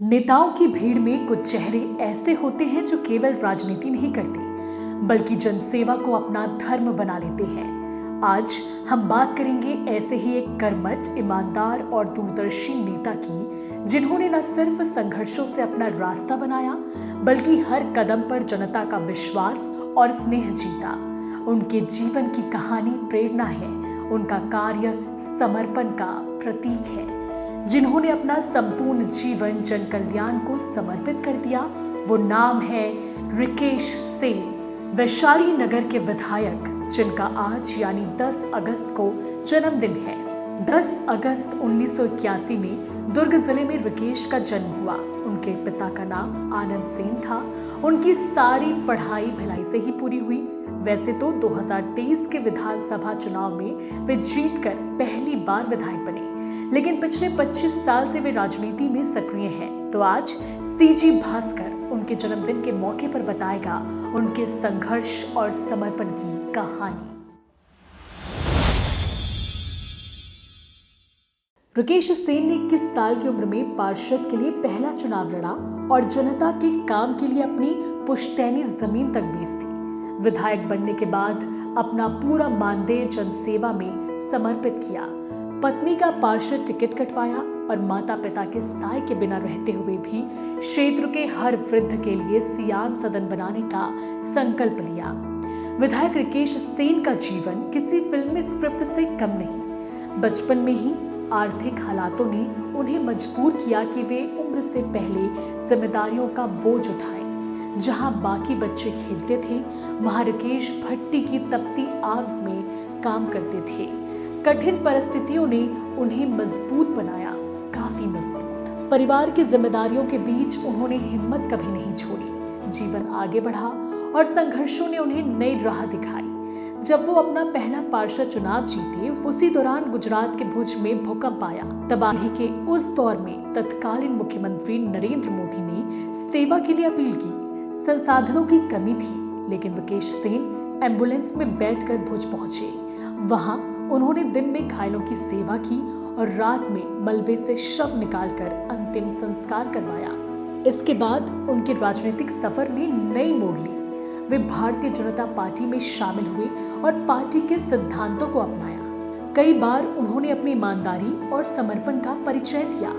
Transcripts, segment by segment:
नेताओं की भीड़ में कुछ चेहरे ऐसे होते हैं जो केवल राजनीति नहीं करते बल्कि जनसेवा को अपना धर्म बना लेते हैं। आज हम बात करेंगे ऐसे ही एक कर्मठ, ईमानदार और दूरदर्शी नेता की, जिन्होंने न सिर्फ संघर्षों से अपना रास्ता बनाया बल्कि हर कदम पर जनता का विश्वास और स्नेह जीता। उनके जीवन की कहानी प्रेरणा है, उनका कार्य समर्पण का प्रतीक है। जिन्होंने अपना संपूर्ण जीवन जन कल्याण को समर्पित कर दिया, वो नाम है रिकेश सेन, वैशाली नगर के विधायक, जिनका आज यानी 10 अगस्त को जन्मदिन है। 10 अगस्त 1981 में दुर्ग जिले में रिकेश का जन्म हुआ। उनके पिता का नाम आनंद सेन था। उनकी सारी पढ़ाई भिलाई से ही पूरी हुई। वैसे तो 2023 के विधानसभा चुनाव में वे जीतकर पहली बार विधायक बने, लेकिन पिछले 25 साल से वे राजनीति में सक्रिय हैं। तो आज सीजी भास्कर उनके जन्मदिन के मौके पर बताएगा उनके संघर्ष और समर्पण की कहानी। रिकेश सेन ने 21 साल की उम्र में पार्षद के लिए पहला चुनाव लड़ा और जनता के काम के लिए अपनी पुश्तैनी जमीन तक बेच दी। विधायक बनने के बाद अपना पूरा मानदेय जनसेवा में समर्पित किया। पत्नी का पार्षद टिकट कटवाया और माता पिता के साय के बिना रहते हुए भी क्षेत्र के हर वृद्ध के लिए सियान सदन बनाने का संकल्प लिया। विधायक रिकेश सेन का जीवन किसी फिल्मी स्क्रिप्ट से कम नहीं। बचपन में ही आर्थिक हालातों ने उन्हें मजबूर किया कि वे उम्र से पहले जिम्मेदारियों का बोझ उठाएं। जहां बाकी बच्चे खेलते थे, वहां रिकेश भट्टी की तपती आग में काम करते थे। कठिन परिस्थितियों ने उन्हें मजबूत बनाया, काफी मजबूत। परिवार की जिम्मेदारियों के बीच उन्होंने हिम्मत कभी नहीं छोड़ी। जीवन आगे बढ़ा और संघर्षों ने उन्हें नई राह दिखाई। जब वो अपना पहला पार्षद चुनाव जीते, उसी दौरान गुजरात के भुज में भूकंप आया। तबाही के उस दौर में तत्कालीन मुख्यमंत्री नरेंद्र मोदी ने सेवा के लिए अपील की। संसाधनों की कमी थी, लेकिन रिकेश सेन एम्बुलेंस में बैठकर भुज पहुंचे। वहां उन्होंने दिन में घायलों की सेवा की और रात में मलबे से शव निकालकर अंतिम संस्कार करवाया। इसके बाद उनके राजनीतिक सफर ने नई मोड़ ली। वे भारतीय जनता पार्टी में शामिल हुए और पार्टी के सिद्धांतों को अपनाया। कई बार उन्होंने अपनी ईमानदारी और समर्पण का परिचय दिया।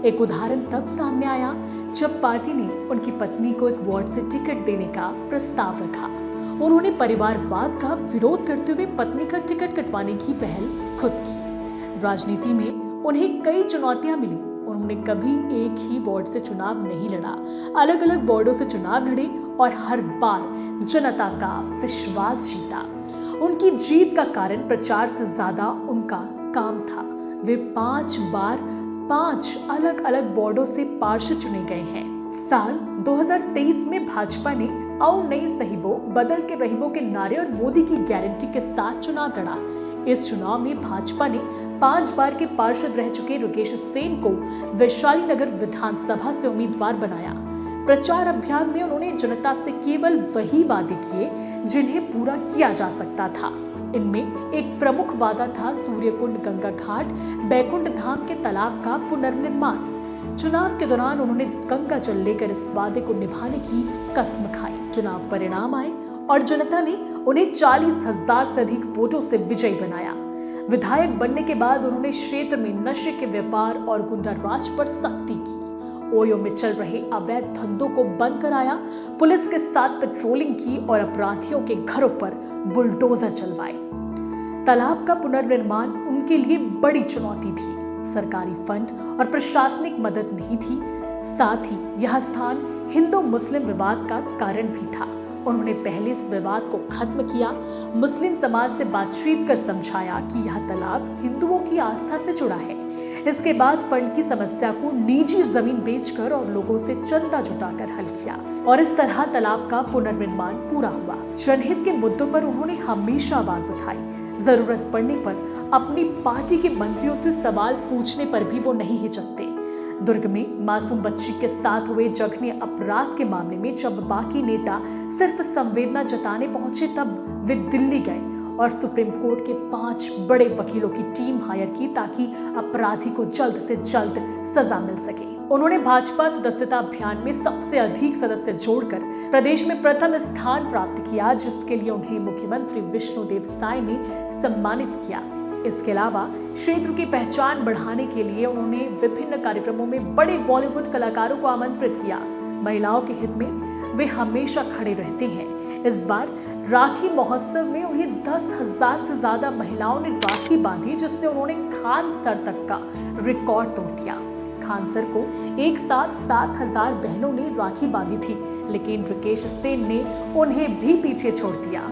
एक उदाहरण तब सामने आया जब पार्टी ने उनकी पत्नी को एक वार्ड से टिकट देने का प्रस्ताव रखा। उन्होंने परिवारवाद का विरोध करते हुए पत्नी का टिकट कटवाने की पहल खुद की। राजनीति में उन्हें कई चुनौतियां मिली। उन्होंने कभी एक ही वार्ड से चुनाव नहीं लड़ा, अलग अलग वार्डों से चुनाव लड़े और हर बार जनता का विश्वास जीता। उनकी जीत का कारण प्रचार से ज्यादा उनका काम था। वे 5 बार 5 अलग अलग वार्डों से पार्षद चुने गए हैं। साल 2023 में भाजपा ने आओ नई सहीबो बदल के रहीबो के नारे और मोदी की गारंटी के साथ चुनाव लड़ा। इस चुनाव में भाजपा ने 5 बार के पार्षद रह चुके रिकेश सेन को वैशाली नगर विधानसभा से उम्मीदवार बनाया। प्रचार अभियान में उन्होंने जनता से केवल वही वादे किए जिन्हें पूरा किया जा सकता था। इनमें एक प्रमुख वादा था सूर्यकुंड गंगा घाट बैकुंठ धाम के तालाब का पुनर्निर्माण। चुनाव के दौरान उन्होंने गंगा जल लेकर इस वादे को निभाने की कसम खाई। चुनाव परिणाम आए और जनता ने उन्हें 40,000 से अधिक वोटों से विजयी बनाया। विधायक बनने के बाद उन्होंने क्षेत्र में नशे के व्यापार और गुंडाराज पर सख्ती की। ओयो में चल रहे अवैध धंधों को बंद कराया, पुलिस के साथ पेट्रोलिंग की और अपराधियों के घरों पर बुलडोजर चलवाए। तालाब का पुनर्निर्माण उनके लिए बड़ी चुनौती थी। सरकारी फंड और प्रशासनिक मदद नहीं थी। साथ ही यह स्थान हिंदू मुस्लिम विवाद का कारण भी था। उन्होंने पहले इस विवाद को खत्म किया, मुस्लिम समाज से बातचीत कर समझाया कि यह तालाब हिंदुओं की आस्था से जुड़ा है। इसके बाद फंड की समस्या को निजी जमीन बेचकर और लोगों से चंदा जुटाकर हल किया और इस तरह तालाब का पुनर्निर्माण पूरा हुआ। जनहित के मुद्दों पर उन्होंने हमेशा आवाज उठाई। जरूरत पड़ने पर अपनी पार्टी के मंत्रियों से सवाल पूछने पर भी वो नहीं हिचकते। दुर्ग में मासूम बच्ची के साथ हुए जघन्य अपराध के मामले में जब बाकी नेता सिर्फ संवेदना जताने पहुंचे, तब वे दिल्ली गए और सुप्रीम कोर्ट के 5 बड़े वकीलों की टीम हायर की ताकि अपराधी को जल्द से जल्द सजा मिल सके। उन्होंने भाजपा सदस्यता अभियान में सबसे अधिक सदस्य जोड़कर प्रदेश में प्रथम स्थान प्राप्त किया, जिसके लिए उन्हें मुख्यमंत्री विष्णुदेव साय ने सम्मानित किया। इसके अलावा क्षेत्र की पहचान बढ़ाने के लिए उन्होंने विभिन्न कार्यक्रमों में बड़े बॉलीवुड कलाकारों को आमंत्रित किया। महिलाओं के हित में वे हमेशा खड़े रहते हैं। इस बार राखी महोत्सव में उन्हें 10,000 से ज्यादा महिलाओं ने राखी बांधी, जिससे उन्होंने खान सर तक का रिकॉर्ड तोड़ दिया। खान सर को एक साथ 7,000 बहनों ने राखी बांधी थी, लेकिन रिकेश सेन ने उन्हें भी पीछे छोड़ दिया।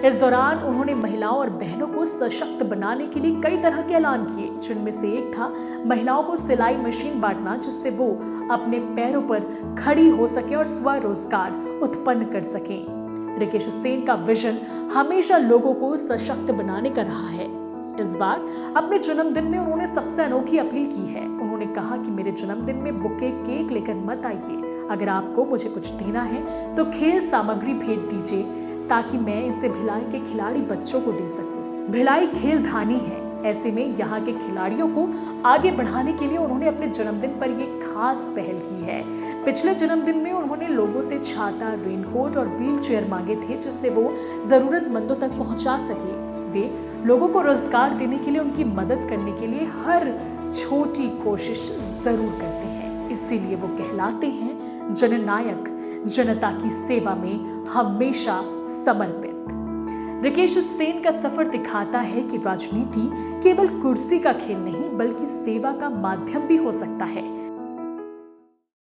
इस दौरान उन्होंने महिलाओं और बहनों को सशक्त बनाने के लिए कई तरह के ऐलान किए, जिनमें से एक था महिलाओं को सिलाई मशीन बांटना, जिससे वो अपने पैरों पर खड़ी हो सके और स्वरोजगार उत्पन्न कर सकें। रिकेश सेन का विजन हमेशा लोगों को सशक्त बनाने का रहा है। इस बार अपने जन्मदिन में उन्होंने सबसे अनोखी अपील की है। उन्होंने कहा कि मेरे जन्मदिन में बुके केक लेकर मत आइए। अगर आपको मुझे कुछ देना है तो खेल सामग्री भेंट दीजिए, ताकि मैं इसे भिलाई के खिलाड़ी बच्चों को दे सकूं। भिलाई खेल धानी है, ऐसे में यहाँ के खिलाड़ियों को आगे बढ़ाने के लिए उन्होंने अपने जन्मदिन पर ये खास पहल की है। पिछले जन्मदिन में उन्होंने लोगों से छाता, रेनकोट और व्हील चेयर मांगे थे, जिससे वो जरूरतमंदों तक पहुंचा सके। वे लोगों को रोजगार देने के लिए, उनकी मदद करने के लिए हर छोटी कोशिश जरूर करते हैं। इसीलिए वो कहलाते हैं जननायक, जनता की सेवा में हमेशा समर्पित। रिकेश सेन का सफर दिखाता है कि राजनीति केवल कुर्सी का खेल नहीं, बल्कि सेवा का माध्यम भी हो सकता है।